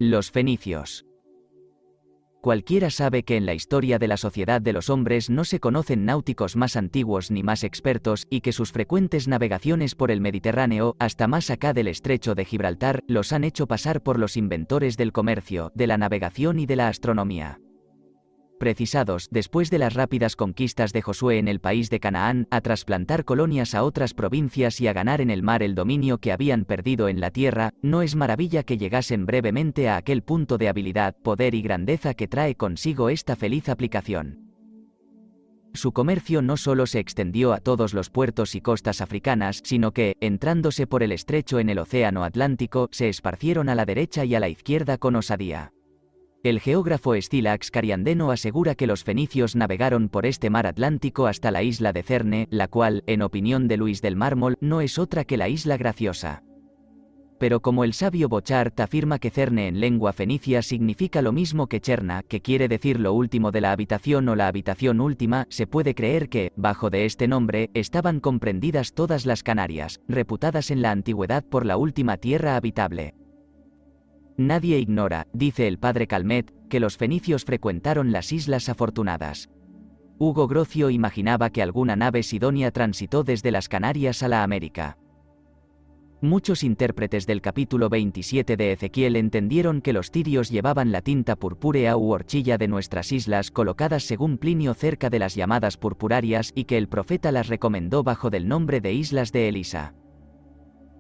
Los fenicios. Cualquiera sabe que en la historia de la sociedad de los hombres no se conocen náuticos más antiguos ni más expertos, y que sus frecuentes navegaciones por el Mediterráneo, hasta más acá del estrecho de Gibraltar, los han hecho pasar por los inventores del comercio, de la navegación y de la astronomía. Precisados, después de las rápidas conquistas de Josué en el país de Canaán, a trasplantar colonias a otras provincias y a ganar en el mar el dominio que habían perdido en la tierra, no es maravilla que llegasen brevemente a aquel punto de habilidad, poder y grandeza que trae consigo esta feliz aplicación. Su comercio no solo se extendió a todos los puertos y costas africanas, sino que, entrándose por el estrecho en el océano Atlántico, se esparcieron a la derecha y a la izquierda con osadía. El geógrafo Escílax Cariandeno asegura que los fenicios navegaron por este mar Atlántico hasta la isla de Cerne, la cual, en opinión de Luis del Mármol, no es otra que la isla Graciosa. Pero como el sabio Bochart afirma que Cerne en lengua fenicia significa lo mismo que Cherna, que quiere decir lo último de la habitación o la habitación última, se puede creer que, bajo de este nombre, estaban comprendidas todas las Canarias, reputadas en la antigüedad por la última tierra habitable. Nadie ignora, dice el padre Calmet, que los fenicios frecuentaron las Islas Afortunadas. Hugo Grocio imaginaba que alguna nave sidonia transitó desde las Canarias a la América. Muchos intérpretes del capítulo 27 de Ezequiel entendieron que los tirios llevaban la tinta purpúrea u horchilla de nuestras islas colocadas según Plinio cerca de las llamadas purpurarias y que el profeta las recomendó bajo del nombre de Islas de Elisa.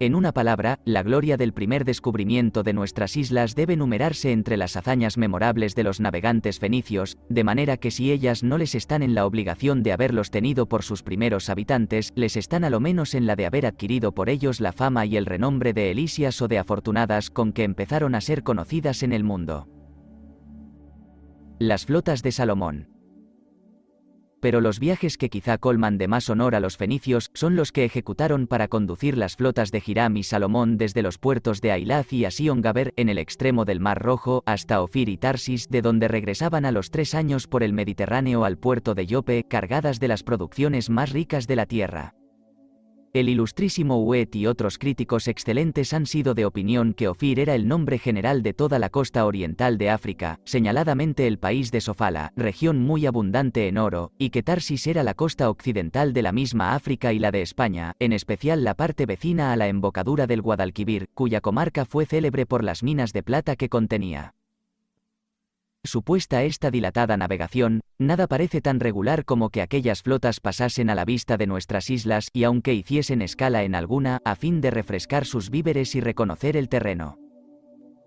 En una palabra, la gloria del primer descubrimiento de nuestras islas debe numerarse entre las hazañas memorables de los navegantes fenicios, de manera que si ellas no les están en la obligación de haberlos tenido por sus primeros habitantes, les están a lo menos en la de haber adquirido por ellos la fama y el renombre de Elisias o de afortunadas con que empezaron a ser conocidas en el mundo. Las flotas de Salomón. Pero los viajes que quizá colman de más honor a los fenicios son los que ejecutaron para conducir las flotas de Hiram y Salomón desde los puertos de Ailaz y Asión-Gaber, en el extremo del Mar Rojo, hasta Ofir y Tarsis, de donde regresaban a los 3 años por el Mediterráneo al puerto de Jope, cargadas de las producciones más ricas de la tierra. El ilustrísimo Huet y otros críticos excelentes han sido de opinión que Ofir era el nombre general de toda la costa oriental de África, señaladamente el país de Sofala, región muy abundante en oro, y que Tarsis era la costa occidental de la misma África y la de España, en especial la parte vecina a la embocadura del Guadalquivir, cuya comarca fue célebre por las minas de plata que contenía. Supuesta esta dilatada navegación, nada parece tan regular como que aquellas flotas pasasen a la vista de nuestras islas y aunque hiciesen escala en alguna, a fin de refrescar sus víveres y reconocer el terreno.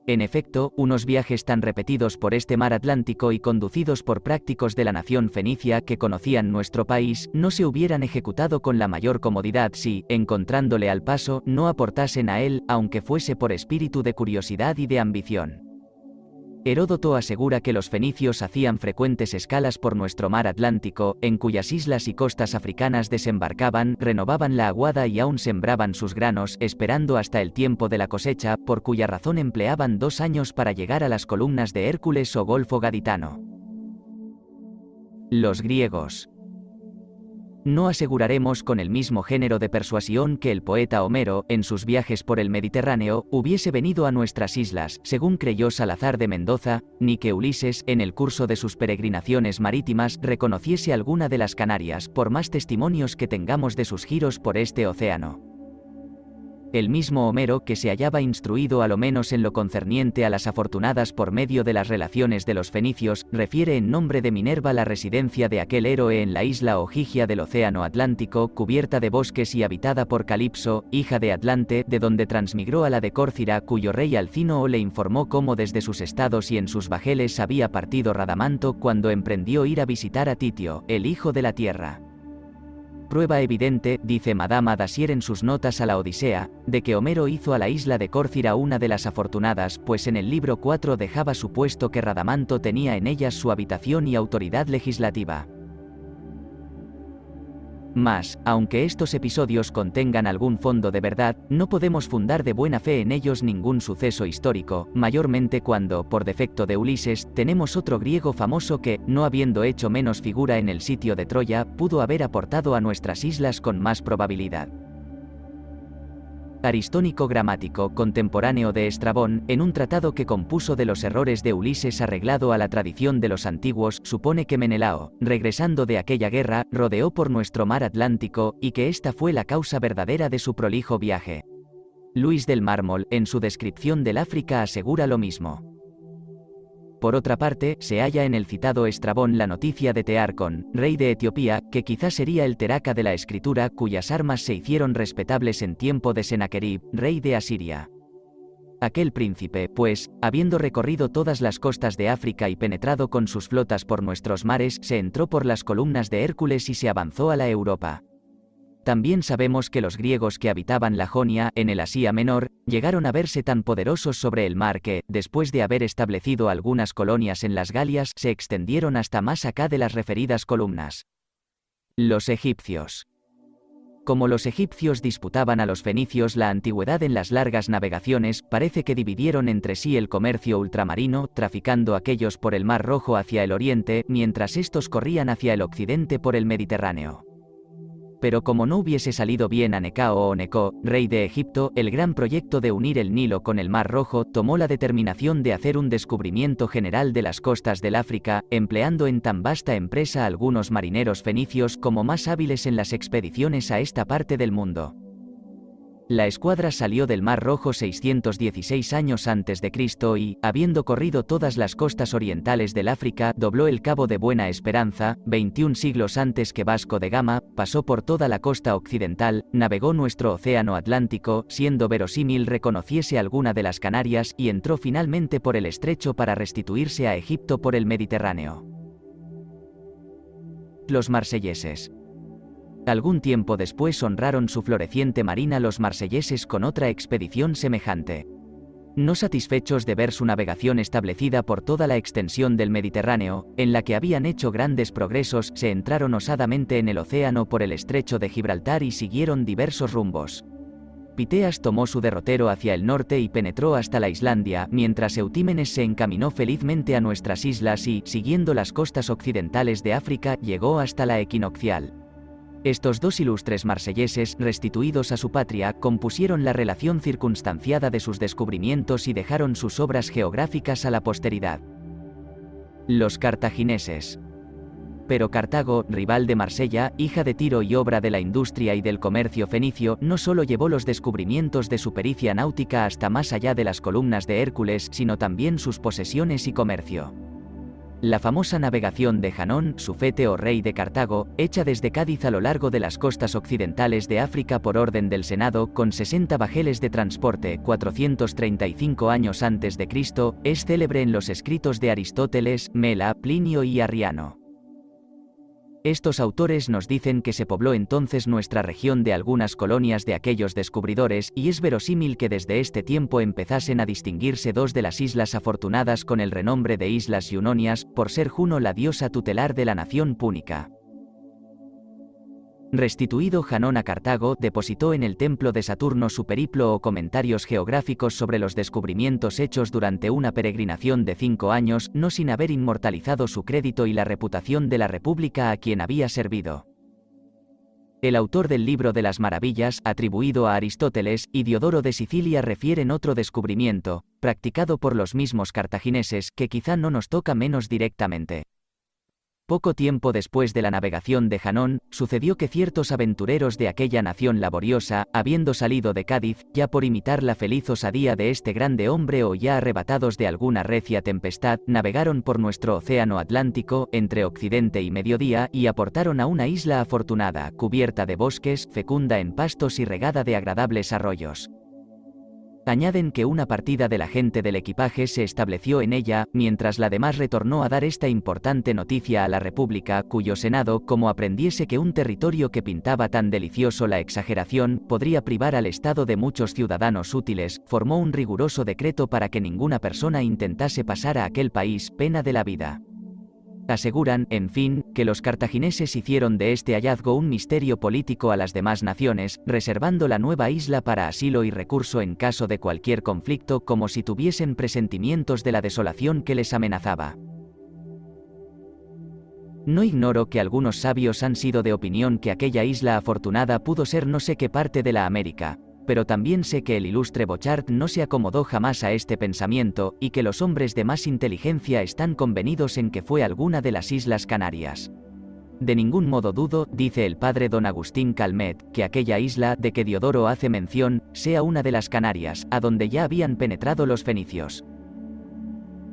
En efecto, unos viajes tan repetidos por este mar Atlántico y conducidos por prácticos de la nación fenicia que conocían nuestro país, no se hubieran ejecutado con la mayor comodidad si, encontrándole al paso, no aportasen a él, aunque fuese por espíritu de curiosidad y de ambición. Heródoto asegura que los fenicios hacían frecuentes escalas por nuestro mar Atlántico, en cuyas islas y costas africanas desembarcaban, renovaban la aguada y aún sembraban sus granos, esperando hasta el tiempo de la cosecha, por cuya razón empleaban 2 años para llegar a las columnas de Hércules o Golfo Gaditano. Los griegos. No aseguraremos con el mismo género de persuasión que el poeta Homero, en sus viajes por el Mediterráneo, hubiese venido a nuestras islas, según creyó Salazar de Mendoza, ni que Ulises, en el curso de sus peregrinaciones marítimas, reconociese alguna de las Canarias, por más testimonios que tengamos de sus giros por este océano. El mismo Homero, que se hallaba instruido a lo menos en lo concerniente a las afortunadas por medio de las relaciones de los fenicios, refiere en nombre de Minerva la residencia de aquel héroe en la isla Ogygia del océano Atlántico, cubierta de bosques y habitada por Calipso, hija de Atlante, de donde transmigró a la de Córcira, cuyo rey Alcínoo le informó cómo desde sus estados y en sus bajeles había partido Radamanto cuando emprendió ir a visitar a Titio, el hijo de la tierra. Prueba evidente, dice Madama Dacier en sus notas a la Odisea, de que Homero hizo a la isla de Córcira una de las afortunadas, pues en el libro 4 dejaba supuesto que Radamanto tenía en ellas su habitación y autoridad legislativa. Mas, aunque estos episodios contengan algún fondo de verdad, no podemos fundar de buena fe en ellos ningún suceso histórico, mayormente cuando, por defecto de Ulises, tenemos otro griego famoso que, no habiendo hecho menos figura en el sitio de Troya, pudo haber aportado a nuestras islas con más probabilidad. Aristónico gramático, contemporáneo de Estrabón, en un tratado que compuso de los errores de Ulises arreglado a la tradición de los antiguos, supone que Menelao, regresando de aquella guerra, rodeó por nuestro mar Atlántico, y que esta fue la causa verdadera de su prolijo viaje. Luis del Mármol, en su descripción del África, asegura lo mismo. Por otra parte, se halla en el citado Estrabón la noticia de Tearcon, rey de Etiopía, que quizás sería el Teraca de la escritura, cuyas armas se hicieron respetables en tiempo de Senaquerib, rey de Asiria. Aquel príncipe, pues, habiendo recorrido todas las costas de África y penetrado con sus flotas por nuestros mares, se entró por las columnas de Hércules y se avanzó a la Europa. También sabemos que los griegos que habitaban la Jonia, en el Asia Menor, llegaron a verse tan poderosos sobre el mar que, después de haber establecido algunas colonias en las Galias, se extendieron hasta más acá de las referidas columnas. Los egipcios. Como los egipcios disputaban a los fenicios la antigüedad en las largas navegaciones, parece que dividieron entre sí el comercio ultramarino, traficando aquellos por el Mar Rojo hacia el oriente, mientras estos corrían hacia el occidente por el Mediterráneo. Pero como no hubiese salido bien a Necao o Neco, rey de Egipto, el gran proyecto de unir el Nilo con el Mar Rojo, tomó la determinación de hacer un descubrimiento general de las costas del África, empleando en tan vasta empresa algunos marineros fenicios como más hábiles en las expediciones a esta parte del mundo. La escuadra salió del Mar Rojo 616 años antes de Cristo y, habiendo corrido todas las costas orientales del África, dobló el Cabo de Buena Esperanza, 21 siglos antes que Vasco de Gama, pasó por toda la costa occidental, navegó nuestro océano Atlántico, siendo verosímil reconociese alguna de las Canarias, y entró finalmente por el estrecho para restituirse a Egipto por el Mediterráneo. Los marselleses. Algún tiempo después honraron su floreciente marina los marselleses con otra expedición semejante. No satisfechos de ver su navegación establecida por toda la extensión del Mediterráneo, en la que habían hecho grandes progresos, se entraron osadamente en el océano por el estrecho de Gibraltar y siguieron diversos rumbos. Piteas tomó su derrotero hacia el norte y penetró hasta la Islandia, mientras Eutímenes se encaminó felizmente a nuestras islas y, siguiendo las costas occidentales de África, llegó hasta la equinoccial. Estos dos ilustres marselleses, restituidos a su patria, compusieron la relación circunstanciada de sus descubrimientos y dejaron sus obras geográficas a la posteridad. Los cartagineses. Pero Cartago, rival de Marsella, hija de Tiro y obra de la industria y del comercio fenicio, no solo llevó los descubrimientos de su pericia náutica hasta más allá de las columnas de Hércules, sino también sus posesiones y comercio. La famosa navegación de Janón, sufete o rey de Cartago, hecha desde Cádiz a lo largo de las costas occidentales de África por orden del Senado, con 60 bajeles de transporte, 435 años antes de Cristo, es célebre en los escritos de Aristóteles, Mela, Plinio y Arriano. Estos autores nos dicen que se pobló entonces nuestra región de algunas colonias de aquellos descubridores, y es verosímil que desde este tiempo empezasen a distinguirse dos de las islas afortunadas con el renombre de Islas Iunonias, por ser Juno la diosa tutelar de la nación púnica. Restituido Janón a Cartago, depositó en el templo de Saturno su periplo o comentarios geográficos sobre los descubrimientos hechos durante una peregrinación de 5 años, no sin haber inmortalizado su crédito y la reputación de la república a quien había servido. El autor del Libro de las Maravillas, atribuido a Aristóteles, y Diodoro de Sicilia refieren otro descubrimiento, practicado por los mismos cartagineses, que quizá no nos toca menos directamente. Poco tiempo después de la navegación de Janón, sucedió que ciertos aventureros de aquella nación laboriosa, habiendo salido de Cádiz, ya por imitar la feliz osadía de este grande hombre o ya arrebatados de alguna recia tempestad, navegaron por nuestro océano Atlántico, entre Occidente y Mediodía, y aportaron a una isla afortunada, cubierta de bosques, fecunda en pastos y regada de agradables arroyos. Añaden que una partida de la gente del equipaje se estableció en ella, mientras la demás retornó a dar esta importante noticia a la República, cuyo Senado, como aprendiese que un territorio que pintaba tan delicioso la exageración, podría privar al Estado de muchos ciudadanos útiles, formó un riguroso decreto para que ninguna persona intentase pasar a aquel país, pena de la vida. Aseguran, en fin, que los cartagineses hicieron de este hallazgo un misterio político a las demás naciones, reservando la nueva isla para asilo y recurso en caso de cualquier conflicto, como si tuviesen presentimientos de la desolación que les amenazaba. No ignoro que algunos sabios han sido de opinión que aquella isla afortunada pudo ser no sé qué parte de la América, pero también sé que el ilustre Bochart no se acomodó jamás a este pensamiento, y que los hombres de más inteligencia están convenidos en que fue alguna de las Islas Canarias. De ningún modo dudo, dice el padre don Agustín Calmet, que aquella isla de que Diodoro hace mención, sea una de las Canarias, a donde ya habían penetrado los fenicios.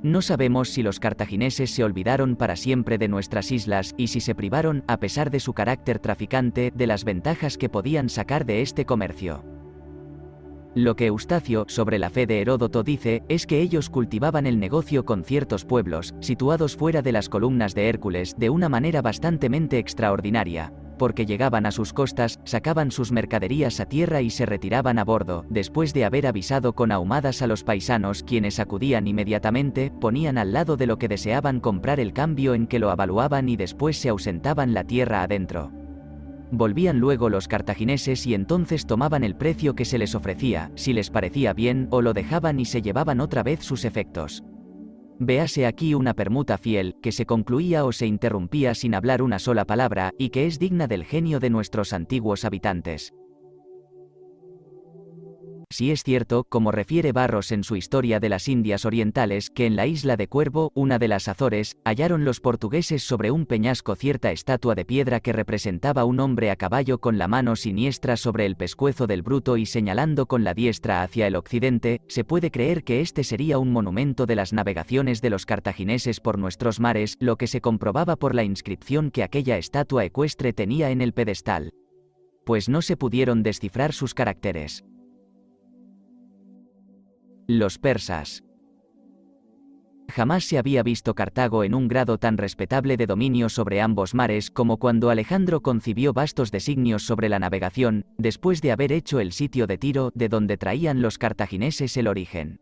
No sabemos si los cartagineses se olvidaron para siempre de nuestras islas y si se privaron, a pesar de su carácter traficante, de las ventajas que podían sacar de este comercio. Lo que Eustacio, sobre la fe de Heródoto, dice, es que ellos cultivaban el negocio con ciertos pueblos, situados fuera de las columnas de Hércules, de una manera bastantemente extraordinaria, porque llegaban a sus costas, sacaban sus mercaderías a tierra y se retiraban a bordo, después de haber avisado con ahumadas a los paisanos, quienes acudían inmediatamente, ponían al lado de lo que deseaban comprar el cambio en que lo avaluaban y después se ausentaban la tierra adentro. Volvían luego los cartagineses y entonces tomaban el precio que se les ofrecía, si les parecía bien, o lo dejaban y se llevaban otra vez sus efectos. Véase aquí una permuta fiel, que se concluía o se interrumpía sin hablar una sola palabra, y que es digna del genio de nuestros antiguos habitantes. Si es cierto, como refiere Barros en su Historia de las Indias Orientales, que en la isla de Cuervo, una de las Azores, hallaron los portugueses sobre un peñasco cierta estatua de piedra que representaba un hombre a caballo con la mano siniestra sobre el pescuezo del bruto y señalando con la diestra hacia el occidente, se puede creer que este sería un monumento de las navegaciones de los cartagineses por nuestros mares, lo que se comprobaba por la inscripción que aquella estatua ecuestre tenía en el pedestal. Pues no se pudieron descifrar sus caracteres. Los persas. Jamás se había visto Cartago en un grado tan respetable de dominio sobre ambos mares como cuando Alejandro concibió vastos designios sobre la navegación, después de haber hecho el sitio de Tiro, de donde traían los cartagineses el origen.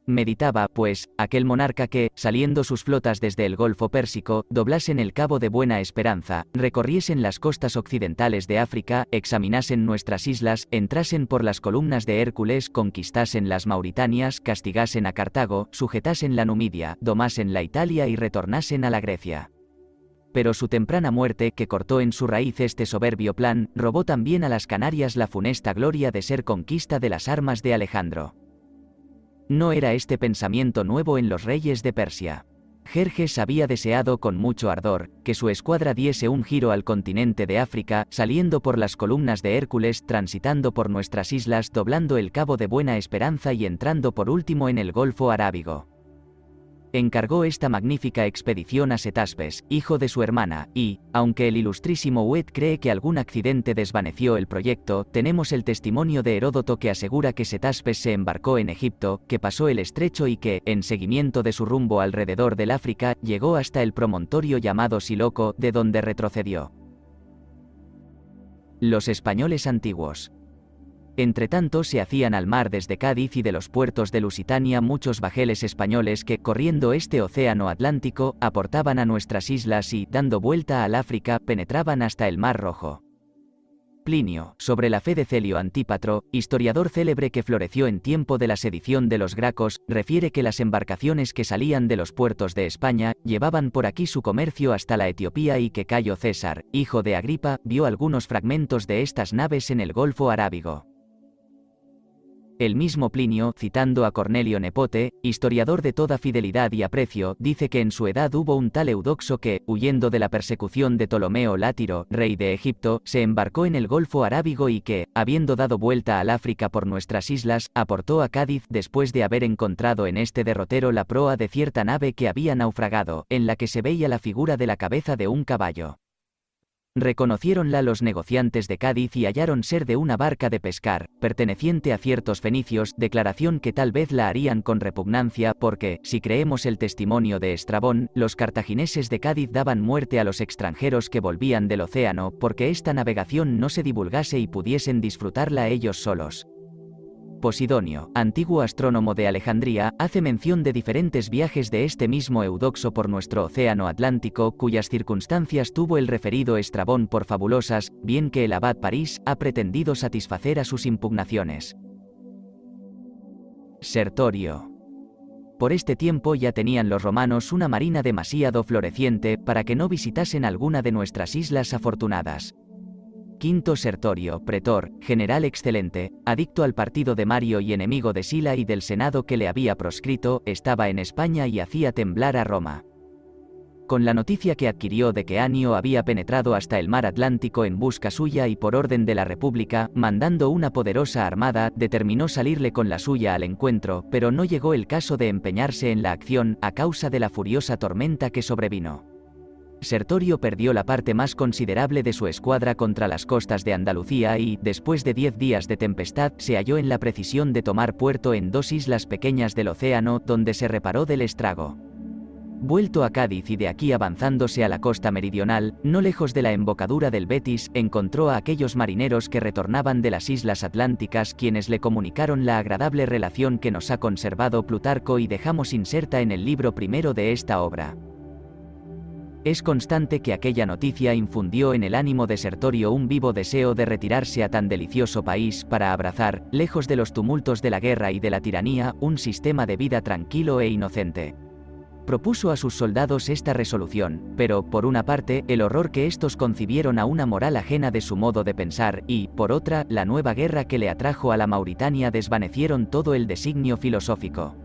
Meditaba, pues, aquel monarca que, saliendo sus flotas desde el Golfo Pérsico, doblasen el Cabo de Buena Esperanza, recorriesen las costas occidentales de África, examinasen nuestras islas, entrasen por las columnas de Hércules, conquistasen las Mauritanias, castigasen a Cartago, sujetasen la Numidia, domasen la Italia y retornasen a la Grecia. Pero su temprana muerte, que cortó en su raíz este soberbio plan, robó también a las Canarias la funesta gloria de ser conquista de las armas de Alejandro. No era este pensamiento nuevo en los reyes de Persia. Jerjes había deseado con mucho ardor que su escuadra diese un giro al continente de África, saliendo por las columnas de Hércules, transitando por nuestras islas, doblando el Cabo de Buena Esperanza y entrando por último en el Golfo Arábigo. Encargó esta magnífica expedición a Setaspes, hijo de su hermana, y, aunque el ilustrísimo Huet cree que algún accidente desvaneció el proyecto, tenemos el testimonio de Heródoto que asegura que Setaspes se embarcó en Egipto, que pasó el estrecho y que, en seguimiento de su rumbo alrededor del África, llegó hasta el promontorio llamado Siloco, de donde retrocedió. Los españoles antiguos. Entretanto se hacían al mar desde Cádiz y de los puertos de Lusitania muchos bajeles españoles que, corriendo este océano Atlántico, aportaban a nuestras islas y, dando vuelta al África, penetraban hasta el Mar Rojo. Plinio, sobre la fe de Celio Antípatro, historiador célebre que floreció en tiempo de la sedición de los Gracos, refiere que las embarcaciones que salían de los puertos de España, llevaban por aquí su comercio hasta la Etiopía y que Cayo César, hijo de Agripa, vio algunos fragmentos de estas naves en el Golfo Arábigo. El mismo Plinio, citando a Cornelio Nepote, historiador de toda fidelidad y aprecio, dice que en su edad hubo un tal Eudoxo que, huyendo de la persecución de Ptolomeo Látiro, rey de Egipto, se embarcó en el Golfo Arábigo y que, habiendo dado vuelta al África por nuestras islas, aportó a Cádiz después de haber encontrado en este derrotero la proa de cierta nave que había naufragado, en la que se veía la figura de la cabeza de un caballo. Reconociéronla los negociantes de Cádiz y hallaron ser de una barca de pescar, perteneciente a ciertos fenicios, declaración que tal vez la harían con repugnancia porque, si creemos el testimonio de Estrabón, los cartagineses de Cádiz daban muerte a los extranjeros que volvían del océano, porque esta navegación no se divulgase y pudiesen disfrutarla ellos solos. Posidonio, antiguo astrónomo de Alejandría, hace mención de diferentes viajes de este mismo Eudoxo por nuestro océano Atlántico, cuyas circunstancias tuvo el referido Estrabón por fabulosas, bien que el abad París ha pretendido satisfacer a sus impugnaciones. Sertorio. Por este tiempo ya tenían los romanos una marina demasiado floreciente para que no visitasen alguna de nuestras islas afortunadas. Quinto Sertorio, pretor, general excelente, adicto al partido de Mario y enemigo de Sila y del Senado que le había proscrito, estaba en España y hacía temblar a Roma. Con la noticia que adquirió de que Anio había penetrado hasta el mar Atlántico en busca suya y por orden de la República, mandando una poderosa armada, determinó salirle con la suya al encuentro, pero no llegó el caso de empeñarse en la acción, a causa de la furiosa tormenta que sobrevino. Sertorio perdió la parte más considerable de su escuadra contra las costas de Andalucía y, después de 10 días de tempestad, se halló en la precisión de tomar puerto en 2 islas pequeñas del océano, donde se reparó del estrago. Vuelto a Cádiz y de aquí avanzándose a la costa meridional, no lejos de la embocadura del Betis, encontró a aquellos marineros que retornaban de las islas atlánticas, quienes le comunicaron la agradable relación que nos ha conservado Plutarco y dejamos inserta en el libro primero de esta obra. Es constante que aquella noticia infundió en el ánimo de Sertorio un vivo deseo de retirarse a tan delicioso país para abrazar, lejos de los tumultos de la guerra y de la tiranía, un sistema de vida tranquilo e inocente. Propuso a sus soldados esta resolución, pero, por una parte, el horror que estos concibieron a una moral ajena de su modo de pensar, y, por otra, la nueva guerra que le atrajo a la Mauritania desvanecieron todo el designio filosófico.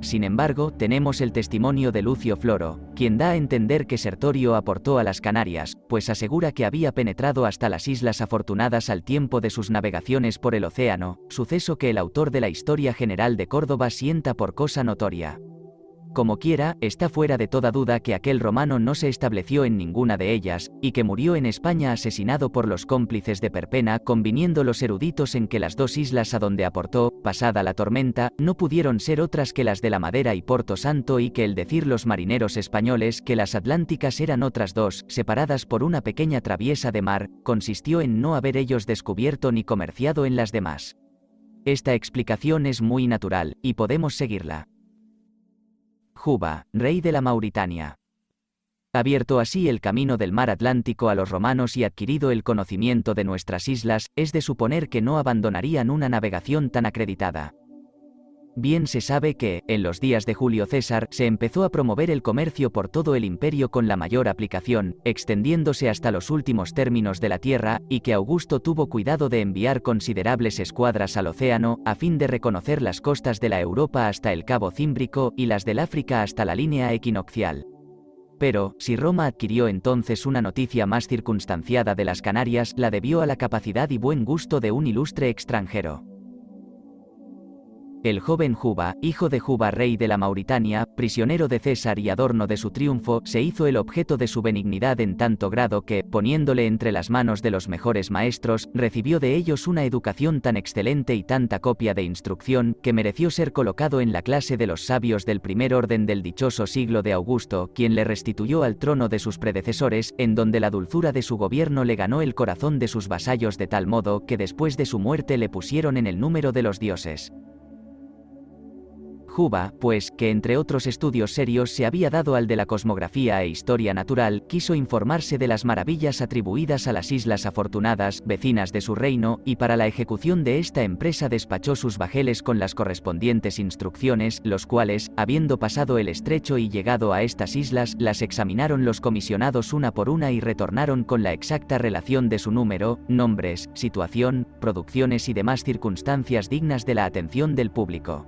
Sin embargo, tenemos el testimonio de Lucio Floro, quien da a entender que Sertorio aportó a las Canarias, pues asegura que había penetrado hasta las Islas Afortunadas al tiempo de sus navegaciones por el océano, suceso que el autor de la Historia General de Córdoba sienta por cosa notoria. Como quiera, está fuera de toda duda que aquel romano no se estableció en ninguna de ellas, y que murió en España asesinado por los cómplices de Perpena, conviniendo los eruditos en que las 2 islas a donde aportó, pasada la tormenta, no pudieron ser otras que las de la Madera y Porto Santo y que el decir los marineros españoles que las atlánticas eran otras 2, separadas por una pequeña traviesa de mar, consistió en no haber ellos descubierto ni comerciado en las demás. Esta explicación es muy natural, y podemos seguirla. Juba, rey de la Mauritania. Abierto así el camino del mar Atlántico a los romanos y adquirido el conocimiento de nuestras islas, es de suponer que no abandonarían una navegación tan acreditada. Bien se sabe que, en los días de Julio César, se empezó a promover el comercio por todo el imperio con la mayor aplicación, extendiéndose hasta los últimos términos de la tierra, y que Augusto tuvo cuidado de enviar considerables escuadras al océano, a fin de reconocer las costas de la Europa hasta el Cabo Címbrico y las del África hasta la línea equinoccial. Pero, si Roma adquirió entonces una noticia más circunstanciada de las Canarias, la debió a la capacidad y buen gusto de un ilustre extranjero. El joven Juba, hijo de Juba rey de la Mauritania, prisionero de César y adorno de su triunfo, se hizo el objeto de su benignidad en tanto grado que, poniéndole entre las manos de los mejores maestros, recibió de ellos una educación tan excelente y tanta copia de instrucción, que mereció ser colocado en la clase de los sabios del primer orden del dichoso siglo de Augusto, quien le restituyó al trono de sus predecesores, en donde la dulzura de su gobierno le ganó el corazón de sus vasallos de tal modo que después de su muerte le pusieron en el número de los dioses. Juba, pues, que entre otros estudios serios se había dado al de la cosmografía e historia natural, quiso informarse de las maravillas atribuidas a las Islas Afortunadas, vecinas de su reino, y para la ejecución de esta empresa despachó sus bajeles con las correspondientes instrucciones, los cuales, habiendo pasado el estrecho y llegado a estas islas, las examinaron los comisionados una por una y retornaron con la exacta relación de su número, nombres, situación, producciones y demás circunstancias dignas de la atención del público.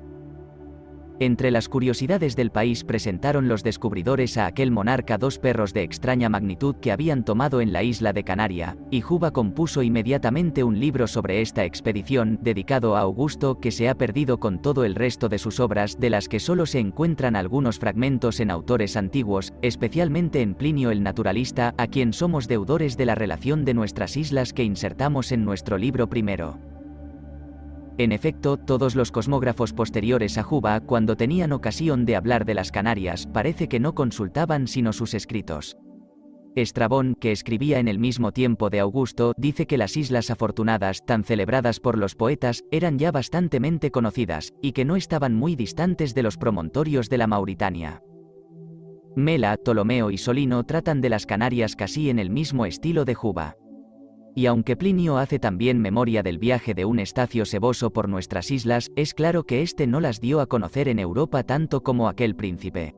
Entre las curiosidades del país presentaron los descubridores a aquel monarca 2 perros de extraña magnitud que habían tomado en la isla de Canaria, y Juba compuso inmediatamente un libro sobre esta expedición, dedicado a Augusto, que se ha perdido con todo el resto de sus obras, de las que solo se encuentran algunos fragmentos en autores antiguos, especialmente en Plinio el naturalista, a quien somos deudores de la relación de nuestras islas que insertamos en nuestro libro primero. En efecto, todos los cosmógrafos posteriores a Juba, cuando tenían ocasión de hablar de las Canarias, parece que no consultaban sino sus escritos. Estrabón, que escribía en el mismo tiempo de Augusto, dice que las Islas Afortunadas, tan celebradas por los poetas, eran ya bastantemente conocidas, y que no estaban muy distantes de los promontorios de la Mauritania. Mela, Ptolomeo y Solino tratan de las Canarias casi en el mismo estilo de Juba. Y aunque Plinio hace también memoria del viaje de un Estacio Seboso por nuestras islas, es claro que éste no las dio a conocer en Europa tanto como aquel príncipe.